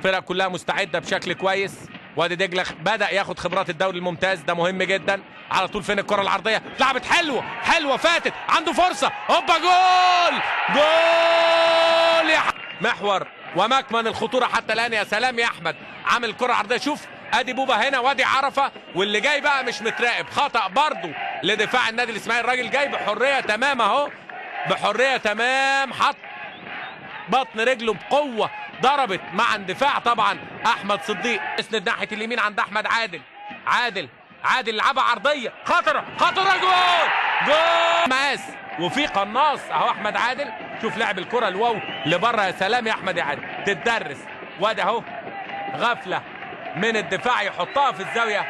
الفرق كلها مستعده بشكل كويس. وادي دجله بدا ياخد خبرات الدوري الممتاز، ده مهم جدا. على طول فين الكره العرضيه؟ اتلعبت حلوه فاتت، عنده فرصه، هوبا جول يا محور ومكمن الخطوره حتى الان. يا سلام يا احمد، عامل الكره العرضيه. شوف ادي بوبا هنا وادي عرفه، واللي جاي بقى مش متراقب، خطا برضو لدفاع النادي الاسماعيلي. الراجل جاي بحريه تمام اهو، بحريه تمام، حط بطن رجله بقوه، ضربت مع اندفاع طبعا احمد صديق. اسند ناحيه اليمين عند احمد عادل لعبها عرضيه خطره جول مقاس، وفي قناص اهو احمد عادل. شوف لعب الكره الواو لبره، يا سلام يا احمد يا عادل، تتدرس. وادي اهو غفله من الدفاع يحطها في الزاويه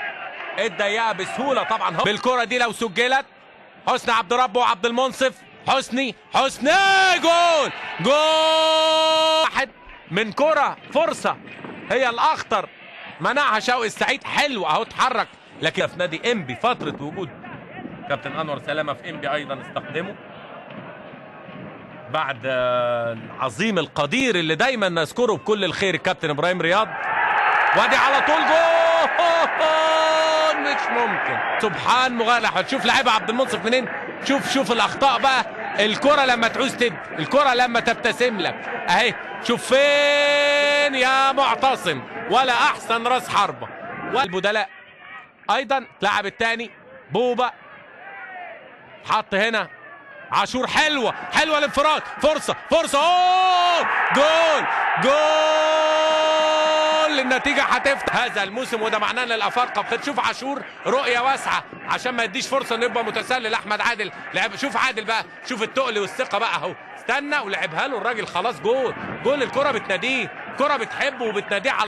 الضيقه بسهوله طبعا. هو بالكره دي لو سجلت، حسني عبد ربه وعبد المنصف، حسني جول واحد من كره، فرصه هي الاخطر منعها شوقي السعيد. حلو اهو اتحرك، لكن في نادي انبي فتره وجود كابتن انور سلامه في انبي ايضا استخدمه بعد العظيم القدير اللي دايما نذكره بكل الخير الكابتن ابراهيم رياض. وادي على طول جول، مش ممكن، سبحان مغالى. هتشوف لعيبه عبد المنصف منين. شوف الاخطاء بقى. الكره لما تعوز تدي، الكره لما تبتسم لك اهي. شوف فين يا معتصم، ولا احسن راس حربه. والبدلاء ايضا لعب الثاني بوبا، حط هنا عاشور، حلوه الانفراد، فرصه اوه جول النتيجه هتفتح هذا الموسم، وده معناه ان الافارقه بتشوف عاشور رؤيه واسعه عشان ما يديش فرصه انه يبقى متسلل. احمد عادل لعب، شوف عادل بقى، شوف التقل والثقه بقى اهو، استنى ولعبها له الراجل، خلاص جول. الكره بتناديه، الكره بتحبه وبتناديه على